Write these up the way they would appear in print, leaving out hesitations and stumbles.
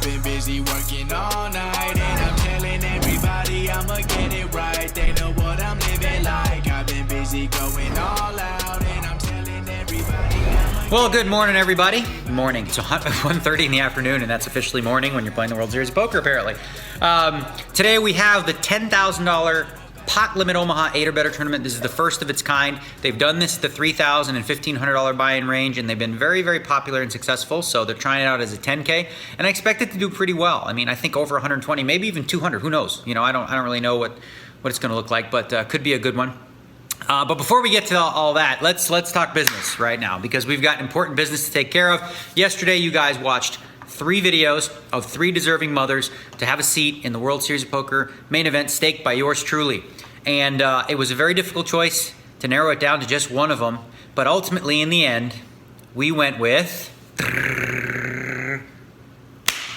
been busy working all night, and I'm telling everybody I'ma get it right. They know what I'm living like. I've been busy going all out, and I'm telling everybody Well, good morning, everybody. Morning. It's 1:30 in the afternoon, and that's officially morning when you're playing the World Series of Poker, apparently. Today we have the $10,000 Pot Limit Omaha 8 or Better tournament. This is the first of its kind. They've done this at the $3,000 and $1,500 buy-in range, and they've been very, very popular and successul. So they're trying it out as a 10K, and I expect it to do pretty well. I mean, I think over 120, maybe even 200. Who knows? You know, I don't really know what it's going to look like, but could be a good one. But before we get to all that, let's talk business right now, because we've got important business to take care of. Yesterday, you guys watched 3 videos of 3 deserving mothers to have a seat in the World Series of Poker main event, staked by yours truly. And it was a very difficult choice to narrow it down to just one of them. But ultimately, in the end, we went with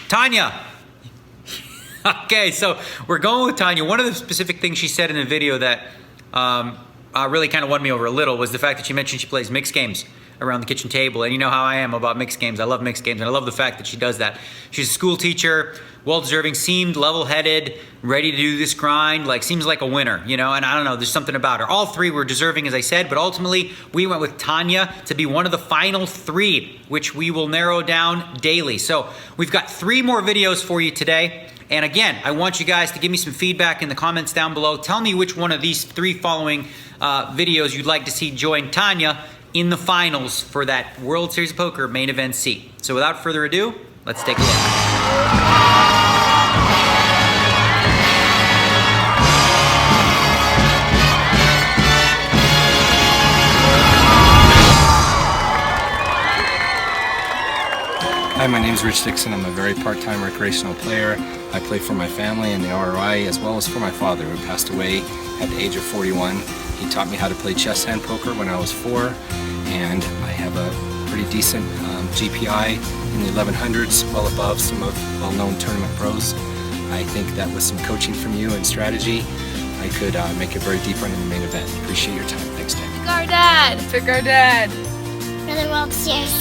Tanya. Okay, so we're going with Tanya. One of the specific things she said in the video that really kind of won me over a little was the fact that she mentioned she plays mixed games around the kitchen table. And you know how I am about mixed games. I love mixed games, and I love the fact that she does that. She's a school teacher, well-deserving, seemed level-headed, ready to do this grind, like seems like a winner, you know, and I don't know, there's something about her. All 3 were deserving, as I said, but ultimately we went with Tanya to be one of the final 3, which we will narrow down daily. So we've got 3 more videos for you today. And again, I want you guys to give me some feedback in the comments down below. Tell me which one of these 3 following videos you'd like to see join Tanya in the finals for that World Series of Poker main event seat. So without further ado, let's take a look. Hi, my name is Rich Dixon. I'm a very part-time recreational player. I play for my family and the ROI, as well as for my father, who passed away at the age of 41. He taught me how to play chess hand poker when I was 4, and I have a pretty decent GPI in the 1100s, well above some of well-known tournament pros. I think that with some coaching from you and strategy, I could make a very deep run in the main event. Appreciate your time. Thanks, Dan. Pick our dad. Pick our dad. For the World Series.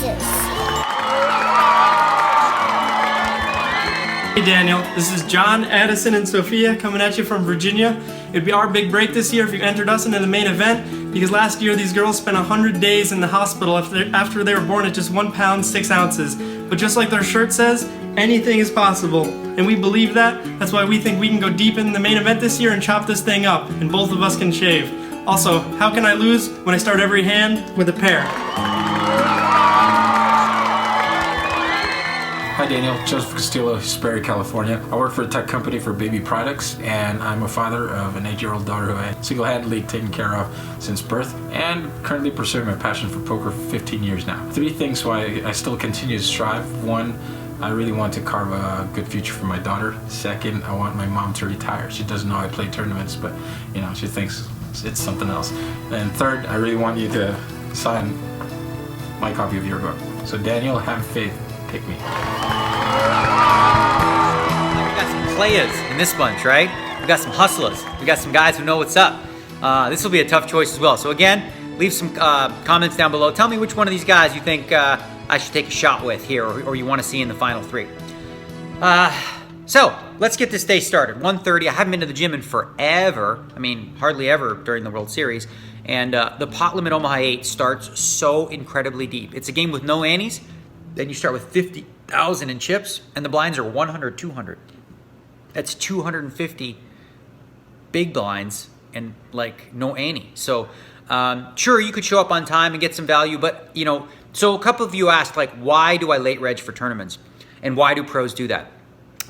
Hey Daniel, this is John, Addison, and Sophia coming at you from Virginia. It'd be our big break this year if you entered us into the main event, because last year these girls spent 100 days in the hospital after they were born at just 1 pound 6 ounces. But just like their shirt says, anything is possible. And we believe that. That's why we think we can go deep in the main event this year and chop this thing up, and both of us can shave. Also, how can I lose when I start every hand with a pair? Hi Daniel, Joseph Castillo, Sperry, California. I work for a tech company for baby products, and I'm a father of an 8-year-old daughter who I single-handedly taken care of since birth, and currently pursuing my passion for poker for 15 years now. 3 things why I still continue to strive. 1, I really want to carve a good future for my daughter. 2nd, I want my mom to retire. She doesn't know I play tournaments, but you know, she thinks it's something else. And 3rd, I really want you to sign my copy of your book. So Daniel, have faith. Pick me. We got some players in this bunch, right? We got some hustlers. We got some guys who know what's up. This will be a tough choice as well. So again, leave some comments down below. Tell me which one of these guys you think I should take a shot with here, or you want to see in the final 3. So let's get this day started. 1:30. I haven't been to the gym in forever. I mean, hardly ever during the World Series. And the Pot Limit Omaha 8 starts so incredibly deep. It's a game with no antes. Then you start with 50,000 in chips, and the blinds are 100, 200. That's 250 big blinds and like no ante. So sure, you could show up on time and get some value, but you know, so a couple of you asked, like, why do I late reg for tournaments? And why do pros do that?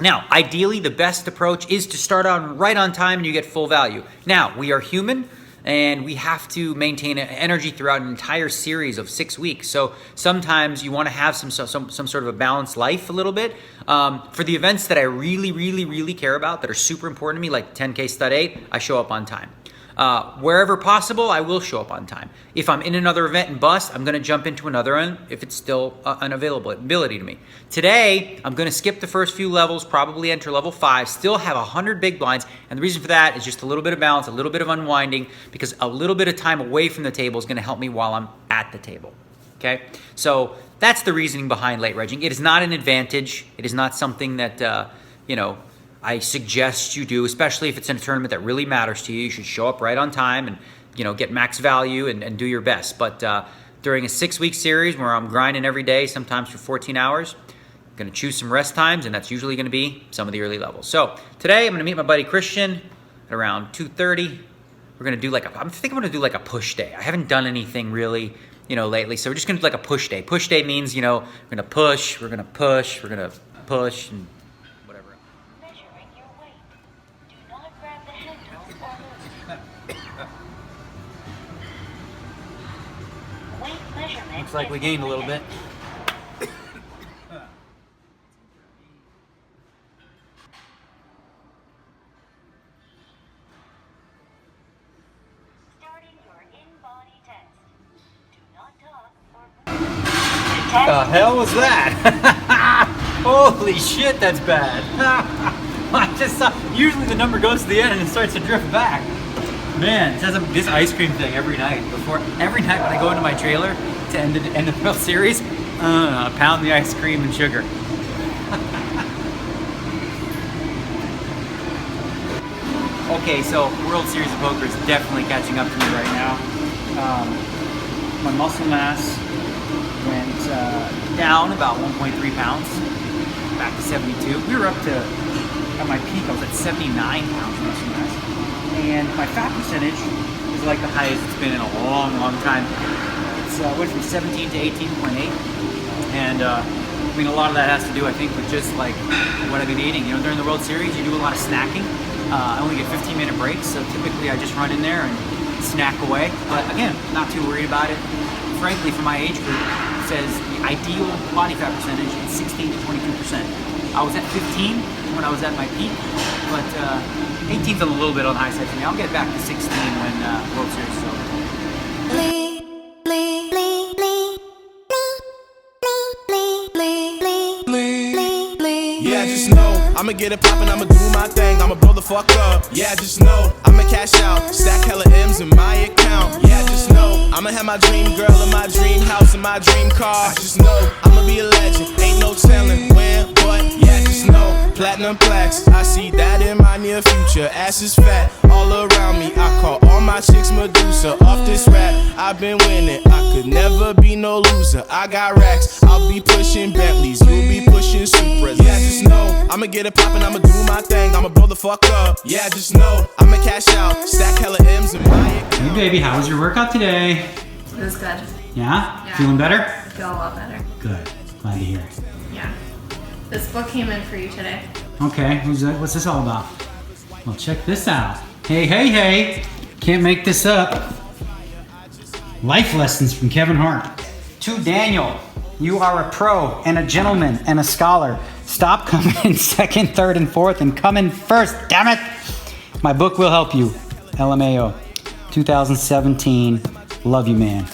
Now, ideally, the best approach is to start on right on time and you get full value. Now, we are human, and we have to maintain energy throughout an entire series of 6 weeks. So sometimes you want to have some sort of a balanced life a little bit. For the events that I really care about, that are super important to me, like 10K Stud 8, I show up on time. Wherever possible, I will show up on time. If I'm in another event and bust, I'm going to jump into another one if it's still an availability to me. Today, I'm going to skip the first few levels, probably enter level 5, still have 100 big blinds, and the reason for that is just a little bit of balance, a little bit of unwinding, because a little bit of time away from the table is going to help me while I'm at the table. Okay? So that's the reasoning behind late regging. It is not an advantage. It is not something that, you know, I suggest you do, especially if it's in a tournament that really matters to you. You should show up right on time and, you know, get max value and do your best. But during a 6-week series where I'm grinding every day, sometimes for 14 hours, I'm going to choose some rest times, and that's usually going to be some of the early levels. So today I'm going to meet my buddy Christian at around 2:30. We're going to do like I'm going to do like a push day. I haven't done anything really, you know, lately. So we're just going to do like a push day. Push day means, you know, we're going to push, we're going to push, we're going to push, and whatever. Measuring your weight. Do not grab the handles or move. Weight measurement. Looks like we gained a little bit. Starting your in-body test. Do not talk or move. The hell was that? Holy shit, that's bad. I just saw, usually the number goes to the end and it starts to drift back. Man, it says this ice cream thing every night. Every night when I go into my trailer to end the World Series, pound the ice cream and sugar. Okay, so World Series of Poker is definitely catching up to me right now. My muscle mass went down about 1.3 pounds, back to 72. We were up to, at my peak, I was at 79 pounds muscle mass. And my fat percentage is like the highest it's been in a long, long time. It's went from 17 to 18.8. And I mean, a lot of that has to do, I think, with just like what I've been eating. You know, during the World Series, you do a lot of snacking. I only get 15-minute breaks, so typically I just run in there and snack away. But again, not too worried about it. Frankly, for my age group, it says the ideal body fat percentage is 16 to 22%. I was at 15 when I was at my peak, but 18 is a little bit on the high side for me. I'll get back to 16 when World Series is over. Yeah, just know I'ma get it poppin', I'ma do my thing, I'ma blow the fuck up. Yeah, just know I'ma cash out, stack hella M's in my account. Yeah, just know I'ma have my dream girl in my dream house in my dream car. Just know I'ma be a legend, ain't no telling when, but yeah, just know platinum plaques, I see that in my near future. Ass is fat all around me, I call all my chicks Medusa. Off this rap, I've been winning, I could never be no loser. I got racks, I'll be pushing Bentleys, you'll be pushing Supras. Yeah, just know I'ma get it poppin', I'ma do my thing, I'ma blow the fuck up. Yeah, just know I'ma cash out, stack hella M's in my account. Hey baby, how was your workout today? It was good. Yeah? Yeah. Feeling better? I feel a lot better. Good. Glad to hear it. Yeah. This book came in for you today. Okay, what's this all about? Well, check this out. Hey, hey, hey. Can't make this up. Life lessons from Kevin Hart. To Daniel, you are a pro and a gentleman and a scholar. Stop coming in second, third, and fourth and come in first, damn it. My book will help you. LMAO, 2017. Love you, man.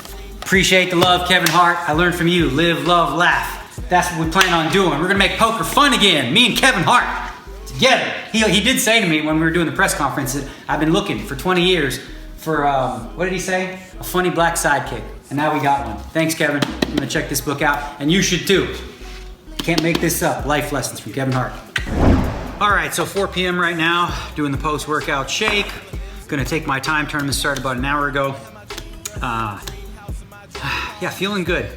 Appreciate the love, Kevin Hart. I learned from you. Live, love, laugh. That's what we plan on doing. We're gonna make poker fun again. Me and Kevin Hart together. He did say to me when we were doing the press conference that I've been looking for 20 years for, what did he say? A funny black sidekick. And now we got one. Thanks, Kevin. I'm gonna check this book out, and you should too. Can't make this up. Life lessons from Kevin Hart. All right, so 4 p.m. right now, doing the post-workout shake. Gonna take my time. Tournament started about an hour ago. Yeah, feeling good.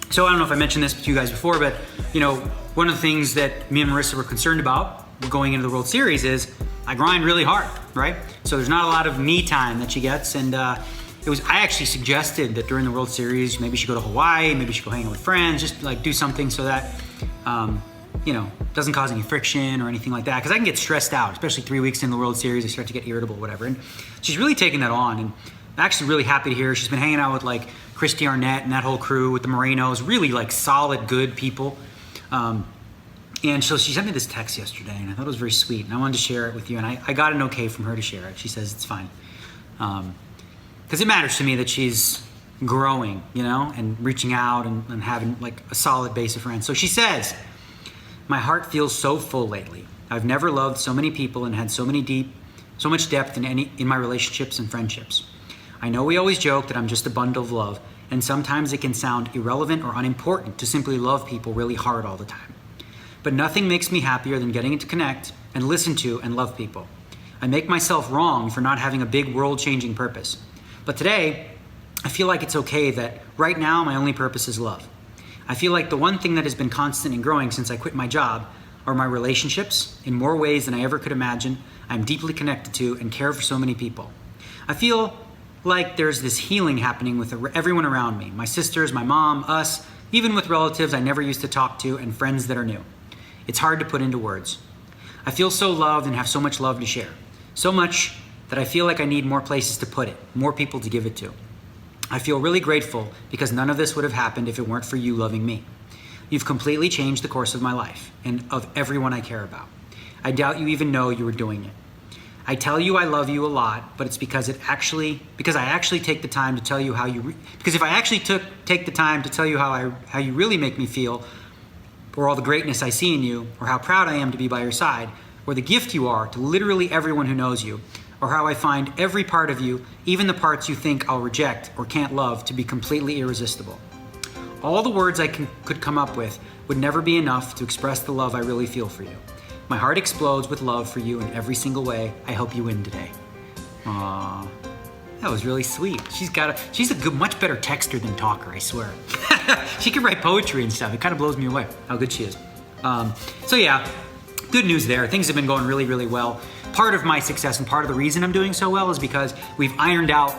So I don't know if I mentioned this to you guys before, but you know, one of the things that me and Marissa were concerned about going into the World Series is I grind really hard, right? So there's not a lot of me time that she gets, and I actually suggested that during the World Series, maybe she go to Hawaii, maybe she go hang out with friends, just like do something so that, you know, doesn't cause any friction or anything like that. Because I can get stressed out, especially 3 weeks into the World Series, I start to get irritable, whatever. And she's really taking that on, and I'm actually really happy to hear her. She's been hanging out with like Christy Arnett and that whole crew with the Morenos, really like solid, good people. And so she sent me this text yesterday, and I thought it was very sweet, and I wanted to share it with you, and I got an okay from her to share it. She says it's fine. Because it matters to me that she's growing, you know, and reaching out and having like a solid base of friends. So she says, my heart feels so full lately. I've never loved so many people and had so much depth in my relationships and friendships. I know we always joke that I'm just a bundle of love, and sometimes it can sound irrelevant or unimportant to simply love people really hard all the time. But nothing makes me happier than getting to connect and listen to and love people. I make myself wrong for not having a big world-changing purpose. But today, I feel like it's okay that right now my only purpose is love. I feel like the one thing that has been constant and growing since I quit my job are my relationships in more ways than I ever could imagine. I'm deeply connected to and care for so many people. I feel like there's this healing happening with everyone around me, my sisters, my mom, us, even with relatives I never used to talk to and friends that are new. It's hard to put into words. I feel so loved and have so much love to share. So much that I feel like I need more places to put it, more people to give it to. I feel really grateful because none of this would have happened if it weren't for you loving me. You've completely changed the course of my life and of everyone I care about. I doubt you even know you were doing it. I tell you I love you a lot, but it's because I actually take the time to tell you how you because if I actually take the time to tell you how you really make me feel, or all the greatness I see in you, or how proud I am to be by your side, or the gift you are to literally everyone who knows you, or how I find every part of you, even the parts you think I'll reject or can't love, to be completely irresistible. All the words I could come up with would never be enough to express the love I really feel for you. My heart explodes with love for you in every single way. I hope you win today. Aww, that was really sweet. She's a much better texter than talker, I swear. She can write poetry and stuff. It kind of blows me away how good she is. So yeah, good news there. Things have been going really, really well. Part of my success and part of the reason I'm doing so well is because we've ironed out,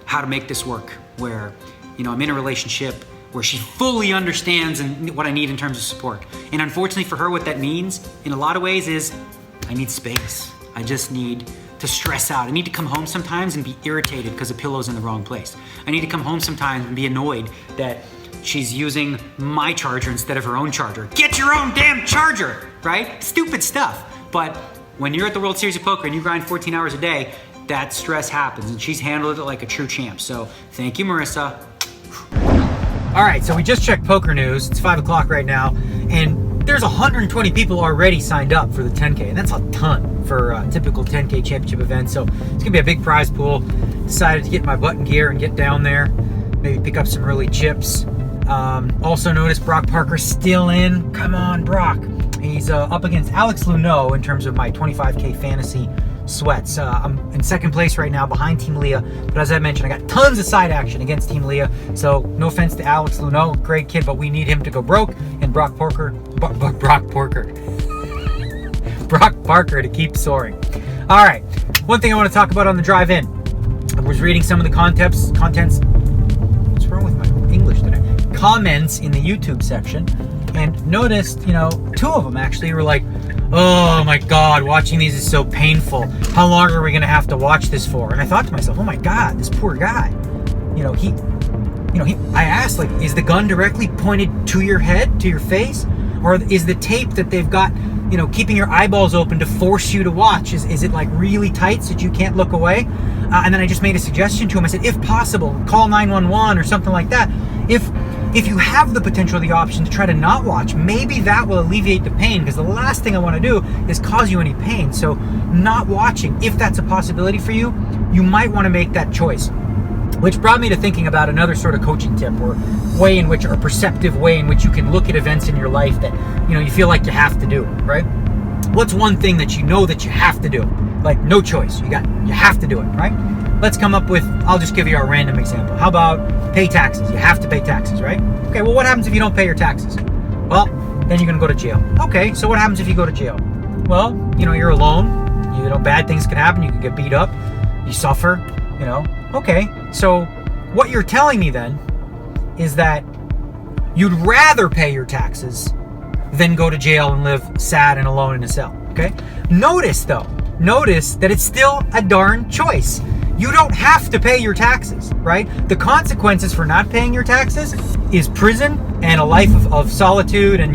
how to make this work. Where, I'm in a relationship where she fully understands what I need in terms of support. And unfortunately for her, what that means in a lot of ways is I need space. I just need to stress out. I need to come home sometimes and be irritated because the pillow's in the wrong place. I need to come home sometimes and be annoyed that she's using my charger instead of her own charger. Get your own damn charger, right? Stupid stuff. But when you're at the World Series of Poker and you grind 14 hours a day, that stress happens, and she's handled it like a true champ. So thank you, Marissa. All right, so we just checked Poker News. It's 5 o'clock right now, and there's 120 people already signed up for the 10K, and that's a ton for a typical 10K championship event. So it's gonna be a big prize pool. Decided to get my button gear and get down there, maybe pick up some early chips. Also noticed Brock Parker's still in. Come on, Brock. He's up against Alex Luneau in terms of my 25K fantasy sweats. I'm in second place right now behind Team Leah, but as I mentioned, I got tons of side action against Team Leah, so no offense to Alex Luneau, great kid, but we need him to go broke, and Brock Parker to keep soaring. All right, one thing I want to talk about on the drive in. I was reading some of the contents. What's wrong with my English today? Comments in the YouTube section, and noticed, two of them actually were like, oh my God, watching these is so painful. How long are we gonna have to watch this for? And I thought to myself, oh my God, this poor guy. I asked, like, is the gun directly pointed to your head, to your face? Or is the tape that they've got, keeping your eyeballs open to force you to watch, is it like really tight so that you can't look away? And then I just made a suggestion to him. I said, if possible, call 911 or something like that. If you have the potential, the option to try to not watch, maybe that will alleviate the pain, because the last thing I want to do is cause you any pain. So not watching, if that's a possibility for you, you might want to make that choice. Which brought me to thinking about another sort of coaching tip, or perceptive way in which you can look at events in your life that, you feel like you have to do, right? What's one thing that you know that you have to do? Like, no choice, you have to do it, right? Let's come up with, I'll just give you a random example. How about pay taxes? You have to pay taxes, right? Okay, well, what happens if you don't pay your taxes? Well, then you're gonna go to jail. Okay, so what happens if you go to jail? Well, you're alone. Bad things can happen. You can get beat up. You suffer, Okay, so what you're telling me then is that you'd rather pay your taxes than go to jail and live sad and alone in a cell, okay? Notice that it's still a darn choice. You don't have to pay your taxes, right? The consequences for not paying your taxes is prison and a life of solitude and,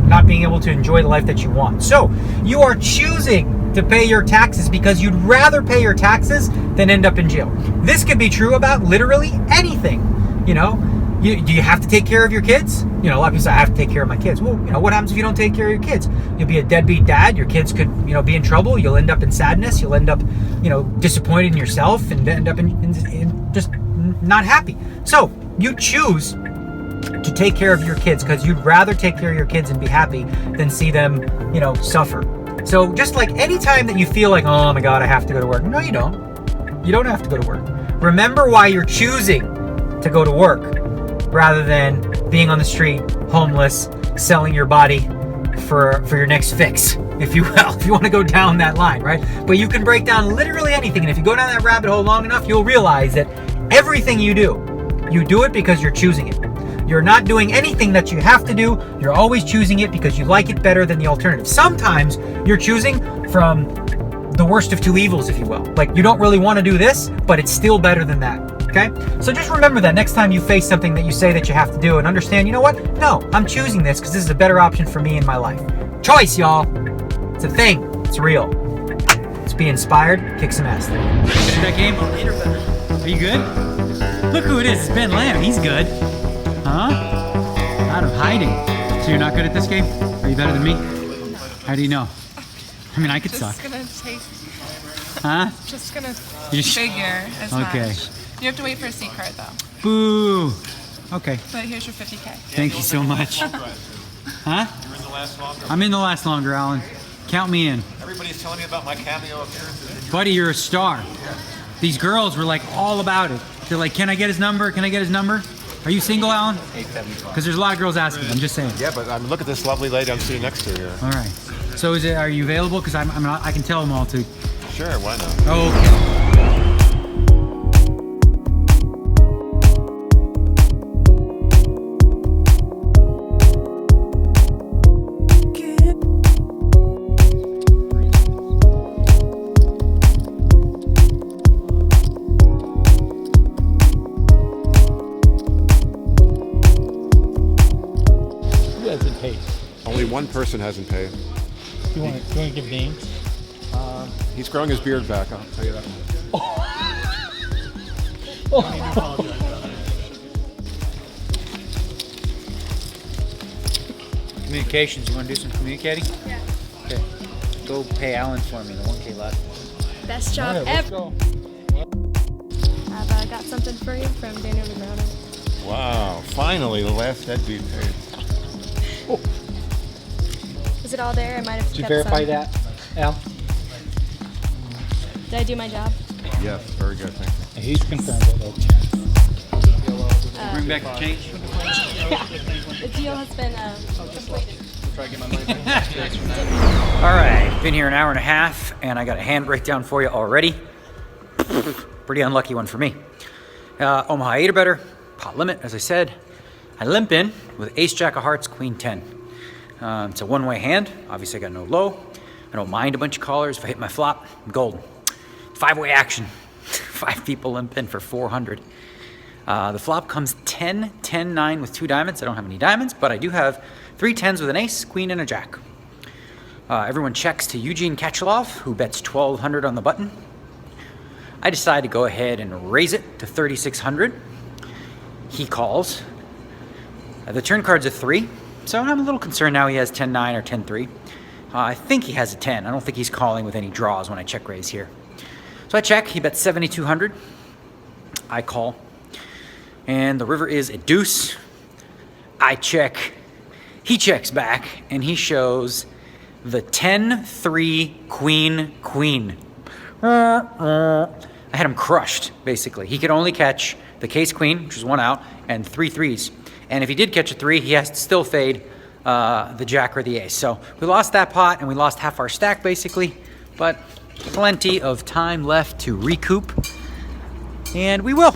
not being able to enjoy the life that you want. So you are choosing to pay your taxes because you'd rather pay your taxes than end up in jail. This could be true about literally anything. Do you have to take care of your kids? A lot of people say, I have to take care of my kids. Well, what happens if you don't take care of your kids? You'll be a deadbeat dad. Your kids could, be in trouble. You'll end up in sadness. You'll end up, disappointed in yourself and end up in just not happy. So You choose to take care of your kids because you'd rather take care of your kids and be happy than see them, suffer. So just like any time that you feel like, oh my God, I have to go to work. No, you don't. You don't have to go to work. Remember why you're choosing to go to work rather than being on the street, homeless, selling your body for your next fix, if you will, if you want to go down that line, right? But you can break down literally anything. And if you go down that rabbit hole long enough, you'll realize that everything you do it because you're choosing it. You're not doing anything that you have to do. You're always choosing it because you like it better than the alternative. Sometimes you're choosing from the worst of two evils, if you will. Like, you don't really want to do this, but it's still better than that. Okay? So just remember that next time you face something that you say that you have to do, and understand, you know what? No, I'm choosing this because this is a better option for me in my life. Choice, y'all. It's a thing. It's real. Let's be inspired. Kick some ass. That game? Are you good? Look who it is. It's Ben Lamb. He's good. Huh? Out of hiding. So you're not good at this game? Are you better than me? How do you know? I mean, I could suck. Just gonna take. Huh? Just gonna figure as okay. much. You have to wait for a seat card though. Boo. Okay. But here's your 50K. Thank you so much. Huh? You're in the last longer. I'm in the last longer, Alan. Count me in. Everybody's telling me about my cameo appearances. Buddy, you're a star. These girls were like all about it. They're like, can I get his number? Can I get his number? Are you single, Alan? 875. Because there's a lot of girls asking. I'm just saying. Yeah, but look at this lovely lady I'm sitting next to here. All right. So are you available? Because I can tell them all to. Sure, why not? Okay. Only one person hasn't paid. You want to give names? He's growing his beard back, I'll tell you that. Communications. You want to do some communicating? Yeah. Okay. Go pay Alan for me. The 1K left. Best job ever. I've got something for you from Negreanu. Wow, finally the last deadbeat paid. Oh. Is it all there? I might have. Did you verify that, Al? Did I do my job? Yes, very good, thank you. He's confirmed it. Bring back the change. Yeah. The deal has been completed. All right, been here an hour and a half, and I got a hand breakdown for you already. Pretty unlucky one for me. Omaha 8 or better, pot limit, as I said. I limp in with ace jack of hearts, queen 10. It's a one-way hand. Obviously, I got no low. I don't mind a bunch of callers. If I hit my flop, I'm golden. Five-way action. 5 people limp in for 400. The flop comes 10, 10, 9 with 2 diamonds. I don't have any diamonds, but I do have 3 10s with an ace, queen, and a jack. Everyone checks to Eugene Kachelov, who bets 1,200 on the button. I decide to go ahead and raise it to 3,600. He calls. The turn card's a 3, so I'm a little concerned now he has 10-9 or 10-3. I think he has a 10. I don't think he's calling with any draws when I check raise here. So I check. He bets 7,200. I call. And the river is a deuce. I check. He checks back, and he shows the 10-3 queen, queen. I had him crushed, basically. He could only catch the case queen, which is 1 out, and 3 threes. And if he did catch a 3, he has to still fade the jack or the ace. So we lost that pot, and we lost half our stack, basically. But plenty of time left to recoup. And we will.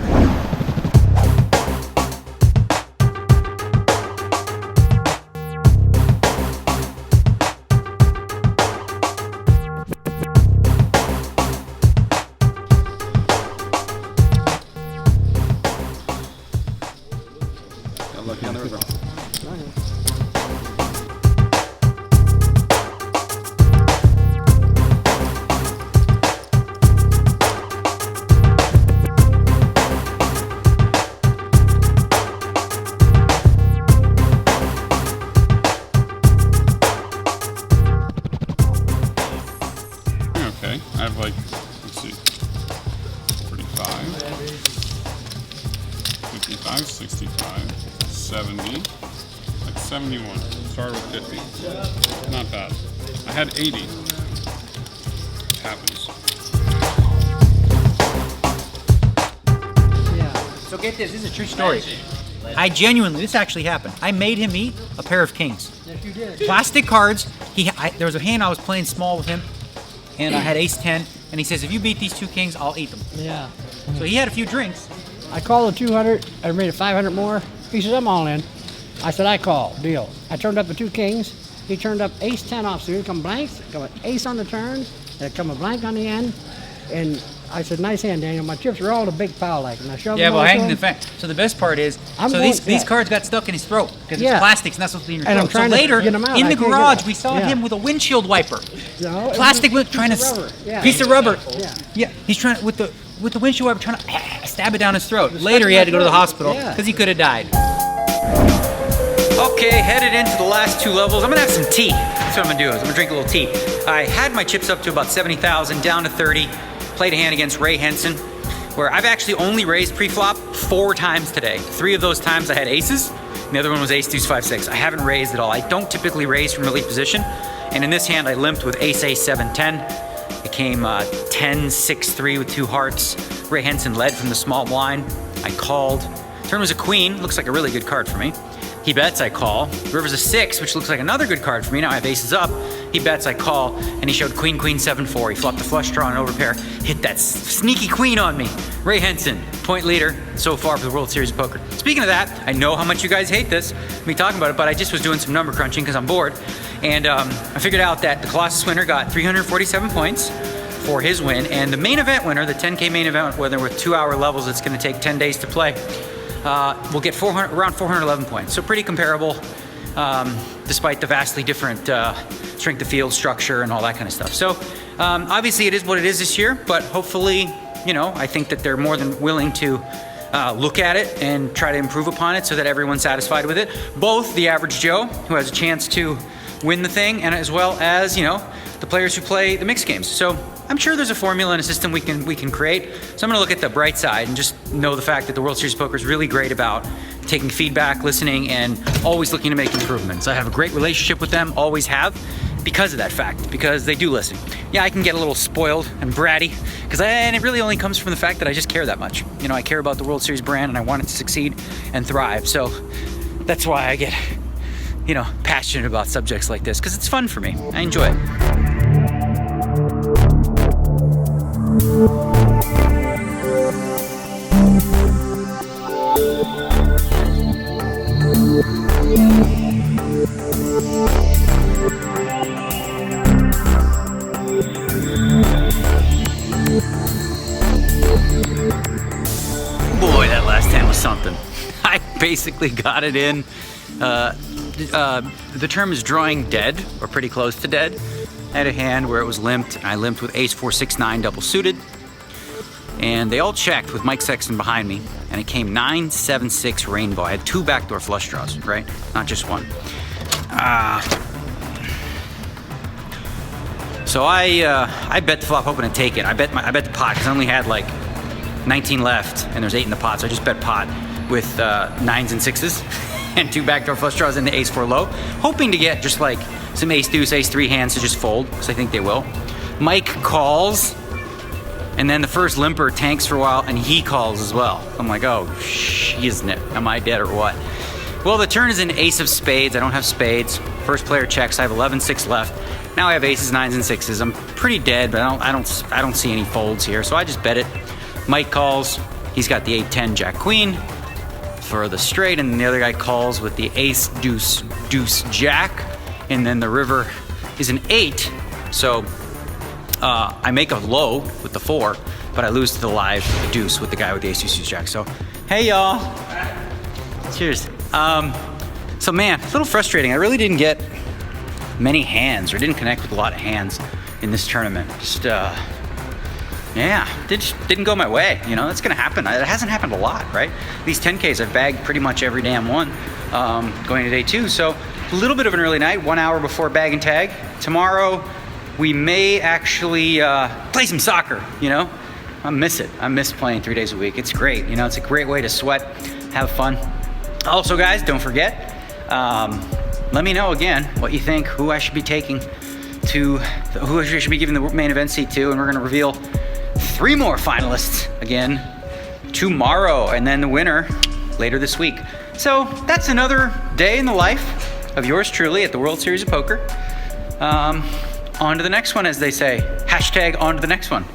Lucky on the river. 50. Not bad. I had 80. Happens. So get this is a true story. I genuinely, this actually happened. I made him eat a pair of kings. Yes, you did. Plastic cards. There was a hand I was playing small with him, and I had ace 10, and he says, if you beat these 2 kings, I'll eat them. Yeah. So he had a few drinks. I called the 200. I made it 500 more. He says, I'm all in. I said, I call. Deal. I turned up the 2 kings. He turned up ace 10 off. So here come blanks. Come an ace on the turn. There come a blank on the end. And I said, nice hand, Daniel. My chips are all the big pile like. And I shoved Yeah, them well, all hang to the him. fact. So the best part is, I'm so going- these yeah. cards got stuck in his throat because Yeah. it's plastics and that's what's in your And I'm throat. So trying to later, get 'em out. in I the can't get garage, it. we saw Yeah. him with a windshield wiper. No, it was Plastic just whip trying to piece of rubber. Yeah. piece of rubber. Yeah. Yeah, he's trying with the windshield wiper trying to stab it down his throat. Later, he had to go to the hospital Yeah. because he could have died. Okay, headed into the last 2 levels. I'm gonna have some tea. That's what I'm gonna do. I'm gonna drink a little tea. I had my chips up to about 70,000, down to 30. Played a hand against Ray Henson, where I've actually only raised pre-flop 4 times today. 3 of those times I had aces, and the other one was ace, deuce, 5, 6. I haven't raised at all. I don't typically raise from relief position, and in this hand I limped with ace, 7, 10. It came 10, 6, 3 with 2 hearts. Ray Henson led from the small blind. I called. Turn was a queen. Looks like a really good card for me. He bets, I call. River's a 6, which looks like another good card for me. Now I have aces up. He bets, I call, and he showed queen, queen, 7, 4. He flopped a flush draw and an overpair. Hit that sneaky queen on me. Ray Henson, point leader so far for the World Series of Poker. Speaking of that, I know how much you guys hate this, me talking about it, but I just was doing some number crunching because I'm bored. And I figured out that the Colossus winner got 347 points for his win, and the main event winner, the 10K main event winner with 2-hour levels, it's gonna take 10 days to play, will get around 411 points. So pretty comparable, despite the vastly different strength of field structure and all that kind of stuff. So obviously it is what it is this year, but hopefully, you know, I think that they're more than willing to look at it and try to improve upon it so that everyone's satisfied with it. Both the average Joe, who has a chance to win the thing, and as well as, you know, the players who play the mixed games. So I'm sure there's a formula and a system we can create. So I'm gonna look at the bright side and just know the fact that the World Series of Poker is really great about taking feedback, listening, and always looking to make improvements. I have a great relationship with them, always have, because of that fact, because they do listen. Yeah, I can get a little spoiled and bratty, and it really only comes from the fact that I just care that much. You know, I care about the World Series brand and I want it to succeed and thrive. So that's why I get, you know, passionate about subjects like this, because it's fun for me. I enjoy it. Boy, that last hand was something. I basically got it in. The term is drawing dead, or pretty close to dead. I had a hand where it was limped, and I limped with ace 4, 6, 9 double suited. And they all checked with Mike Sexton behind me, and it came 9, 7, 6 rainbow. I had 2 backdoor flush draws, right? Not just one. So I bet the flop hoping to take it. I bet the pot, because I only had like 19 left, and there's 8 in the pot, so I just bet pot with 9s and 6s and 2 backdoor flush draws and the ace 4 low, hoping to get just like some ace deuce, ace 3 hands to just fold, because I think they will. Mike calls, and then the first limper tanks for a while, and he calls as well. I'm like, oh, isn't it? Am I dead or what? Well, the turn is an ace of spades. I don't have spades. First player checks. I have 11-6 left. Now I have aces, 9s, and 6s. I'm pretty dead, but I don't see any folds here, so I just bet it. Mike calls. He's got the 8-10 Jack Queen for the straight, and the other guy calls with the ace deuce deuce Jack, and then the river is an 8. So I make a low with the 4, but I lose to the live deuce with the guy with the ace deuce deuce Jack. So hey y'all, cheers. So man, it's a little frustrating. I really didn't get many hands, or didn't connect with a lot of hands in this tournament. Just yeah, didn't go my way. You know, that's gonna happen. It hasn't happened a lot, right? These 10Ks, I've bagged pretty much every damn one going to day 2. So a little bit of an early night, 1 hour before bag and tag. Tomorrow, we may actually play some soccer, you know? I miss it. I miss playing 3 days a week. It's great, you know? It's a great way to sweat, have fun. Also, guys, don't forget, let me know again what you think, who I should be taking to, who I should be giving the main event seat to, and we're gonna reveal 3 more finalists again tomorrow, and then the winner later this week. So that's another day in the life of yours truly at the World Series of Poker. On to the next one, as they say. Hashtag on to the next one.